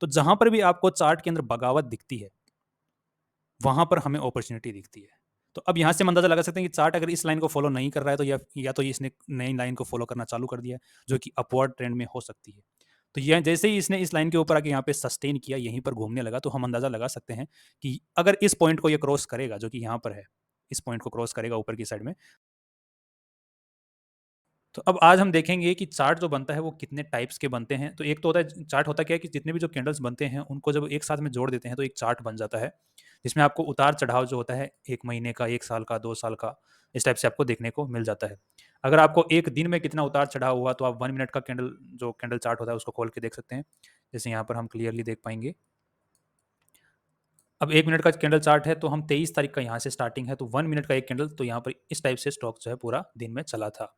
तो जहां पर भी आपको चार्ट के अंदर बगावत दिखती है वहां पर हमें अपॉर्चुनिटी दिखती है। तो अब यहां से हम अंदाजा लगा सकते हैं कि चार्ट अगर इस लाइन को फॉलो नहीं कर रहा है तो या तो इसने नई लाइन को फॉलो करना चालू कर दिया है जो कि अपवर्ड ट्रेंड में हो सकती है। तो यह जैसे ही इसने इस लाइन के ऊपर आके यहाँ पे सस्टेन किया, यहीं पर घूमने लगा, तो हम अंदाजा लगा सकते हैं कि अगर इस पॉइंट को ये क्रॉस करेगा जो कि यहाँ पर है, इस पॉइंट को क्रॉस करेगा ऊपर की साइड में। तो अब आज हम देखेंगे कि चार्ट जो बनता है वो कितने टाइप्स के बनते हैं। तो एक तो होता है चार्ट, होता क्या है कि जितने भी जो कैंडल्स बनते हैं उनको जब एक साथ में जोड़ देते हैं तो एक चार्ट बन जाता है, जिसमें आपको उतार चढ़ाव जो होता है 1 महीने का, 1 साल का, 2 साल का, इस टाइप से आपको देखने को मिल जाता है। अगर आपको एक दिन में कितना उतार चढ़ाव हुआ तो आप 1 मिनट का कैंडल चार्ट होता है उसको खोल के देख सकते हैं। जैसे यहाँ पर हम क्लियरली देख पाएंगे। अब 1 मिनट का कैंडल चार्ट है तो हम 23 तारीख का यहाँ से स्टार्टिंग है, तो 1 मिनट का एक कैंडल, तो यहाँ पर इस टाइप से स्टॉक जो है पूरा दिन में चला था।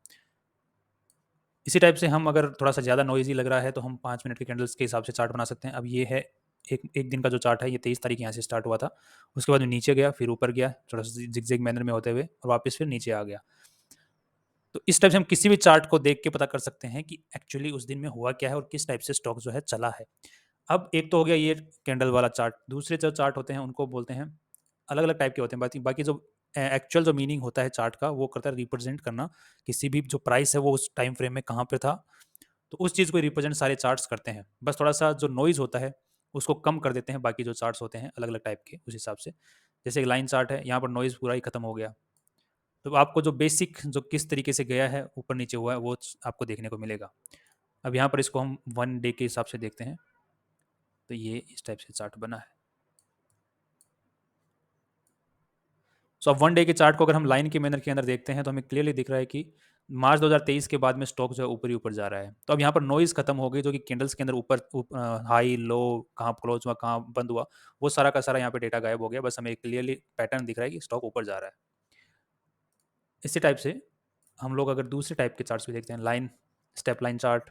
इसी टाइप से हम अगर थोड़ा सा ज़्यादा नॉइज़ी लग रहा है तो हम 5 मिनट के कैंडल्स के हिसाब से चार्ट बना सकते हैं। अब ये है एक एक दिन का जो चार्ट है, ये 23 तारीख यहाँ से स्टार्ट हुआ था। उसके बाद नीचे गया, फिर ऊपर गया, थोड़ा-सा ज़िगज़ैग मैनर में होते हुए, और वापस फिर नीचे आ गया। तो इस टाइप से हम किसी भी चार्ट को देख के पता कर सकते हैं कि एक्चुअली उस दिन में हुआ क्या है और किस टाइप से स्टॉक जो है चला है। अब एक तो हो गया ये कैंडल वाला चार्ट। दूसरे जो चार्ट होते हैं उनको बोलते हैं, अलग-अलग टाइप के होते हैं। बाकी बाकी जो एक्चुअल जो मीनिंग होता है चार्ट का, वो करता है रिप्रेजेंट करना किसी भी जो प्राइस है वो उस टाइम फ्रेम में कहाँ पे था, तो उस चीज़ को रिप्रेजेंट सारे चार्ट्स करते हैं। बस थोड़ा-सा जो नॉइज़ होता है उसको कम कर देते हैं बाकी जो चार्ट्स होते हैं अलग-अलग टाइप के उस हिसाब से। जैसे एक लाइन चार्ट है, यहाँ पर नॉइज़ पूरा ही खत्म हो गया। तो आपको जो बेसिक जो किस तरीके से गया है, ऊपर-नीचे हुआ है, वो आपको देखने को मिलेगा। अब यहाँ पर इसको हम 1 डे के हिसाब से देखते हैं। तो ये इस टाइप से चार्ट बना है। सो अब 1 डे के चार्ट को अगर हम लाइन के मैनर के अंदर देखते हैं तो हमें क्लियरली दिख रहा है कि मार्च 2023 के बाद में स्टॉक जो है ऊपर ही ऊपर जा रहा है। तो अब यहाँ पर नॉइज़ खत्म हो गई जो कि कैंडल्स के अंदर हाई, लो, कहाँ क्लोज हुआ, कहाँ बंद हुआ, वो सारा का सारा यहाँ पे डेटा गायब हो गया। बस हमें क्लियरली पैटर्न दिख रहा है कि स्टॉक ऊपर जा रहा है। इसी टाइप से हम लोग अगर दूसरे टाइप के चार्ट्स भी देखते हैं, लाइन, स्टेप लाइन चार्ट,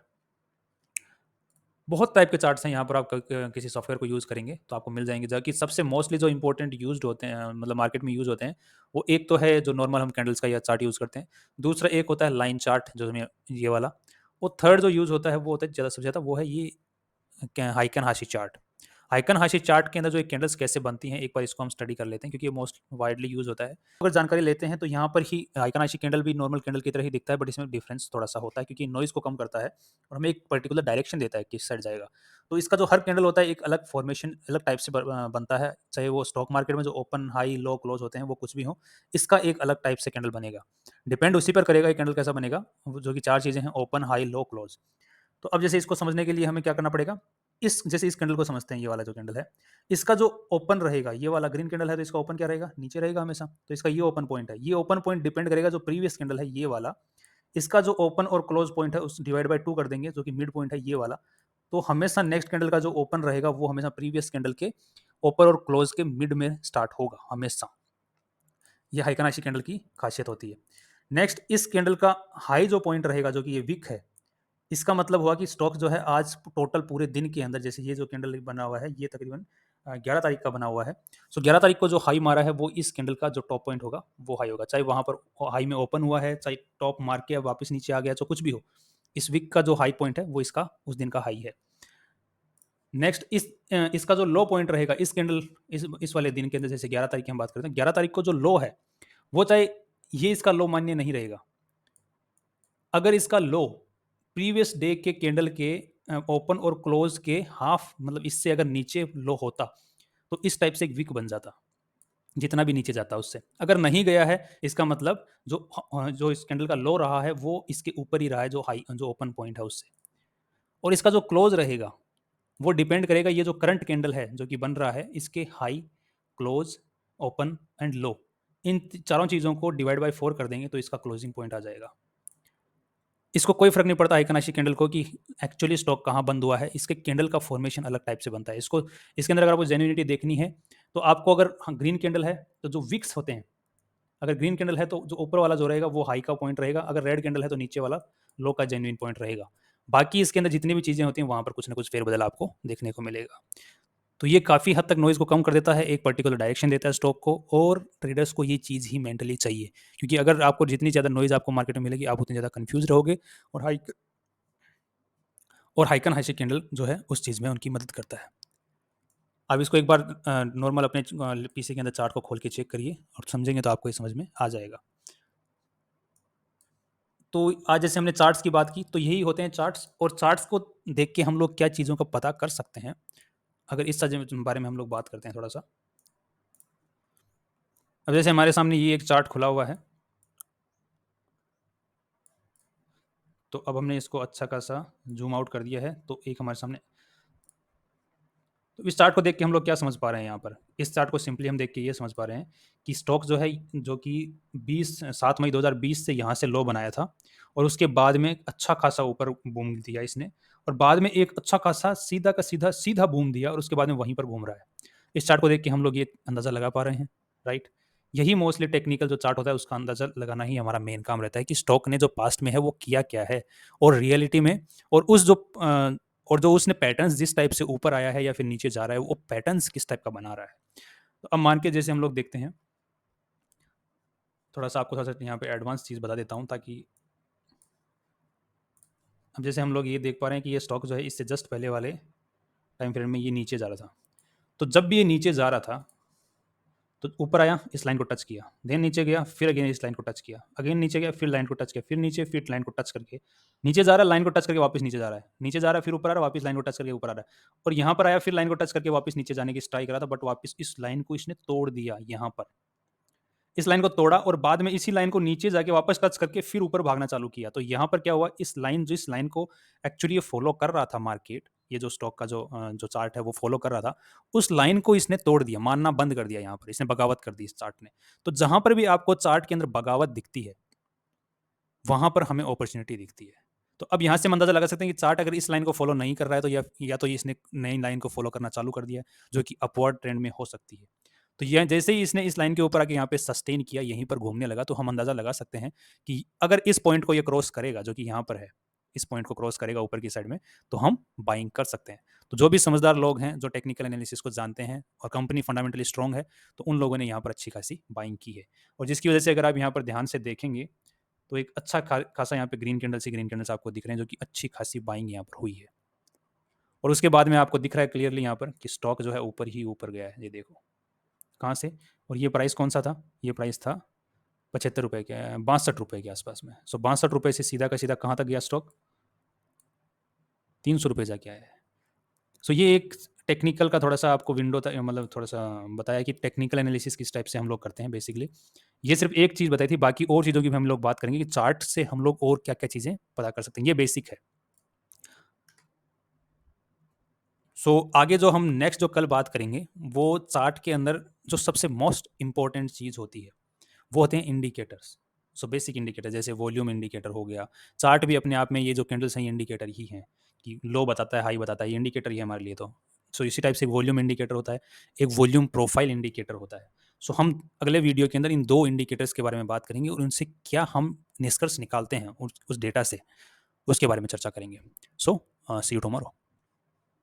बहुत टाइप के चार्ट्स हैं। यहाँ पर आप किसी सॉफ्टवेयर को यूज़ करेंगे तो आपको मिल जाएंगे, जबकि सबसे मोस्टली जो इंपॉर्टेंट यूज्ड होते हैं, मतलब मार्केट में यूज़ होते हैं, वो एक तो है जो नॉर्मल हम कैंडल्स का या चार्ट यूज़ करते हैं। दूसरा एक होता है लाइन चार्ट जो हमें ये वाला। वो थर्ड जो यूज़ होता है वो होता है ज़्यादा, सबसे ज़्यादा वो है ये हाइकन हाशी चार्ट। हाइकन हाशी चार्ट के अंदर जो ये कैंडल्स कैसे बनती हैं, एक बार इसको हम स्टडी कर लेते हैं क्योंकि ये मोस्ट वाइडली यूज़ होता है। अगर जानकारी लेते हैं तो यहाँ पर ही हाइकन हाशी कैंडल भी नॉर्मल कैंडल की तरह ही दिखता है, बट इसमें डिफरेंस थोड़ा-सा होता है क्योंकि नॉइज़ को कम करता है और हमें एक पर्टिकुलर डायरेक्शन देता है किस साइड जाएगा। तो इसका जो हर कैंडल होता है एक अलग फॉर्मेशन, अलग टाइप से बनता है, चाहे वो स्टॉक मार्केट में जो ओपन, हाई, लो, क्लोज होते हैं वो कुछ भी हो, इसका एक अलग टाइप से कैंडल बनेगा। डिपेंड उसी पर करेगा ये कैंडल कैसा बनेगा, वो जो कि 4 चीज़ें हैं, ओपन, हाई, लो, क्लोज। तो अब जैसे इसको समझने के लिए हमें क्या करना पड़ेगा, जैसे इस कैंडल को समझते हैं, ये वाला जो कैंडल है, इसका जो ओपन रहेगा, ये वाला ग्रीन कैंडल है तो इसका ओपन क्या रहेगा, नीचे रहेगा हमेशा। तो इसका ये ओपन पॉइंट है, ये ओपन पॉइंट डिपेंड करेगा जो प्रीवियस कैंडल है ये वाला, इसका जो ओपन और क्लोज पॉइंट है उस डिवाइड बाय 2 कर देंगे जो कि मिड पॉइंट है ये वाला। तो हमेशा नेक्स्ट कैंडल का जो ओपन रहेगा वो हमेशा प्रीवियस कैंडल के ओपन और क्लोज के मिड में स्टार्ट होगा हमेशा। ये हाइकनाशी कैंडल की खासियत होती है। नेक्स्ट, इस कैंडल का हाई जो पॉइंट रहेगा जो कि ये विक है, इसका मतलब हुआ कि स्टॉक जो है आज टोटल पूरे दिन के अंदर, जैसे ये जो कैंडल बना हुआ है ये तकरीबन 11 तारीख का बना हुआ है। सो 11 तारीख को जो हाई मारा है वो इस कैंडल का जो टॉप पॉइंट होगा वो हाई होगा, चाहे वहाँ पर हाई में ओपन हुआ है, चाहे टॉप मार के वापस नीचे आ गया, तो कुछ भी हो, इस वीक का जो हाई पॉइंट है वो इसका उस दिन का हाई है। नेक्स्ट, इसका जो लो पॉइंट रहेगा इस कैंडल, इस वाले दिन के अंदर, जैसे 11 तारीख की हम बात करते हैं, 11 तारीख को जो लो है वो चाहे ये इसका लो मान्य नहीं रहेगा। अगर इसका लो प्रीवियस डे के कैंडल के ओपन और क्लोज के हाफ, मतलब इससे अगर नीचे लो होता तो इस टाइप से एक वीक बन जाता, जितना भी नीचे जाता उससे। अगर नहीं गया है, इसका मतलब जो इस कैंडल का लो रहा है वो इसके ऊपर ही रहा है, जो हाई जो ओपन पॉइंट है उससे। और इसका जो क्लोज रहेगा वो डिपेंड करेगा ये जो करंट कैंडल है जो कि बन रहा है, इसके high, close, open and low, इन चारों चीज़ों को डिवाइड बाय 4 कर देंगे तो इसका क्लोजिंग पॉइंट आ जाएगा। इसको कोई फ़र्क नहीं पड़ता आइकनाशी कैंडल को कि एक्चुअली स्टॉक कहाँ बंद हुआ है, इसके कैंडल का फॉर्मेशन अलग टाइप से बनता है। इसके अंदर अगर आपको जेन्युइनिटी देखनी है, तो आपको अगर ग्रीन कैंडल है, तो जो विक्स होते हैं, अगर ग्रीन कैंडल है तो जो ऊपर वाला जो रहेगा वो हाई का पॉइंट रहेगा, अगर रेड कैंडल है तो नीचे वाला लो का जेन्युइन पॉइंट रहेगा। बाकी इसके अंदर जितनी भी चीज़ें होती हैं, वहाँ पर कुछ ना कुछ फेरबदल आपको देखने को मिलेगा। तो ये काफ़ी हद तक नॉइज़ को कम कर देता है, एक पर्टिकुलर डायरेक्शन देता है स्टॉक को, और ट्रेडर्स को ये चीज़ ही मेंटली चाहिए। क्योंकि अगर आपको जितनी ज़्यादा नॉइज़ आपको मार्केट में मिलेगी, आप उतनी ज़्यादा कन्फ्यूज़ रहोगे, और हाइकन हाइशी कैंडल जो है उस चीज़ में उनकी मदद करता है। आप इसको एक बार नॉर्मल अपने पीसी के अंदर चार्ट को खोल के चेक करिए और समझेंगे तो आपको ये समझ में आ जाएगा। तो आज जैसे हमने चार्ट्स की बात की, तो यही होते हैं चार्ट्स, और चार्ट्स को देख के हम लोग क्या चीज़ों का पता कर सकते हैं, अगर इस बारे में हम लोग बात करते हैं थोड़ा सा। अब जैसे हमारे सामने ये एक चार्ट खुला हुआ है, तो अब हमने इसको अच्छा खासा जूम आउट कर दिया है, तो एक हमारे सामने, तो इस चार्ट को देख के हम लोग क्या समझ पा रहे हैं यहाँ पर? इस चार्ट को सिंपली हम देख के ये समझ पा रहे हैं कि स्टॉक जो है, जो कि 7 मई 2020 से यहाँ से लो बनाया था, और उसके बाद में एक अच्छा खासा ऊपर बूम दिया इसने, और बाद में एक अच्छा खासा सीधा का सीधा सीधा बूम दिया, और उसके बाद में वहीं पर घूम रहा है। इस चार्ट को देख के हम लोग ये अंदाज़ा लगा पा रहे हैं, राइट? यही मोस्टली टेक्निकल जो चार्ट होता है उसका अंदाज़ा लगाना ही हमारा मेन काम रहता है कि स्टॉक ने जो पास्ट में है वो किया क्या है, और रियलिटी में, और उस जो और जो उसने पैटर्न्स जिस टाइप से ऊपर आया है या फिर नीचे जा रहा है, वो पैटर्न्स किस टाइप का बना रहा है। तो अब मान के जैसे हम लोग देखते हैं, थोड़ा सा आपको थोड़ा सा यहाँ पे एडवांस चीज़ बता देता हूँ, ताकि अब जैसे हम लोग ये देख पा रहे हैं कि ये स्टॉक जो है इससे जस्ट पहले वाले टाइम फ्रेम में ये नीचे जा रहा था। तो जब भी ये नीचे जा रहा था, तो ऊपर आया, इस लाइन को टच किया, देन नीचे गया, फिर अगेन इस लाइन को टच किया, अगेन नीचे गया, फिर लाइन को टच किया, फिर नीचे, फिर लाइन को टच करके नीचे जा रहा है, लाइन को टच करके वापस नीचे जा रहा है, नीचे जा रहा है, फिर ऊपर आ रहा है, वापस लाइन को टच करके ऊपर आ रहा है, और यहाँ पर आया, फिर लाइन को टच करके वापस नीचे जाने की ट्राई करा था, बट वापस इस लाइन को इसने तोड़ दिया, यहाँ पर इस लाइन को तोड़ा, और बाद में इसी लाइन को नीचे जाके वापस टच करके फिर ऊपर भागना चालू किया। तो यहाँ पर क्या हुआ, इस लाइन को एक्चुअली ये फॉलो कर रहा था मार्केट, ये जो स्टॉक का जो चार्ट है वो फॉलो कर रहा था, उस लाइन को इसने तोड़ दिया, मानना बंद कर दिया, यहाँ पर इसने बगावत कर दी इस चार्ट ने। तो जहां पर भी आपको चार्ट के अंदर बगावत दिखती है, वहां पर हमें अपॉर्चुनिटी दिखती है। तो अब यहाँ से हम अंदाजा लगा सकते हैं कि चार्ट अगर इस लाइन को फॉलो नहीं कर रहा है, तो या तो इसने नई लाइन को फॉलो करना चालू कर दिया है, जो कि अपवर्ड ट्रेंड में हो सकती है। तो यह जैसे ही इसने इस लाइन के ऊपर आके यहाँ पे सस्टेन किया, यहीं पर घूमने लगा, तो हम अंदाजा लगा सकते हैं कि अगर इस पॉइंट को ये क्रॉस करेगा, जो कि यहाँ पर है, इस पॉइंट को क्रॉस करेगा ऊपर की साइड में, तो हम बाइंग कर सकते हैं। तो जो भी समझदार लोग हैं, जो टेक्निकल एनालिसिस को जानते हैं और कंपनी फंडामेंटली स्ट्रॉन्ग है, तो उन लोगों ने यहाँ पर अच्छी खासी बाइंग की है, और जिसकी वजह से अगर आप यहाँ पर ध्यान से देखेंगे, तो एक अच्छा खासा यहाँ पे ग्रीन कैंडल्स आपको दिख रहे हैं, जो कि अच्छी खासी बाइंग यहाँ पर हुई है। और उसके बाद में आपको दिख रहा है क्लियरली यहाँ पर कि स्टॉक जो है ऊपर ही ऊपर गया है, ये देखो कहाँ से। और ये प्राइस कौन सा था, ये प्राइस था 75 रुपये के, 62 रुपये के आसपास में। सो 62 रुपये से सीधा का सीधा कहाँ तक गया स्टॉक, 300 रुपये जाके आया है। सो ये एक टेक्निकल का थोड़ा सा आपको विंडो था, मतलब थोड़ा सा बताया कि टेक्निकल एनालिसिस किस टाइप से हम लोग करते हैं बेसिकली। ये सिर्फ एक चीज़ बताई थी, बाकी और चीज़ों की भी हम लोग बात करेंगे कि चार्ट से हम लोग और क्या क्या चीज़ें पता कर सकते हैं, ये बेसिक है। आगे जो हम नेक्स्ट जो कल बात करेंगे, वो चार्ट के अंदर जो सबसे मोस्ट इंपॉर्टेंट चीज़ होती है, वो होते हैं इंडिकेटर्स। बेसिक इंडिकेटर जैसे वॉल्यूम इंडिकेटर हो गया, चार्ट भी अपने आप में, ये जो कैंडल्स हैं ये इंडिकेटर ही हैं, कि लो बताता है, हाई बताता है, ये इंडिकेटर ही है हमारे लिए। तो इसी टाइप से वॉल्यूम इंडिकेटर होता है, एक वॉल्यूम प्रोफाइल इंडिकेटर होता है। हम अगले वीडियो के अंदर इन दो इंडिकेटर्स के बारे में बात करेंगे, और उनसे क्या हम निष्कर्ष निकालते हैं उस डेटा से, उसके बारे में चर्चा करेंगे। सी यू टुमारो।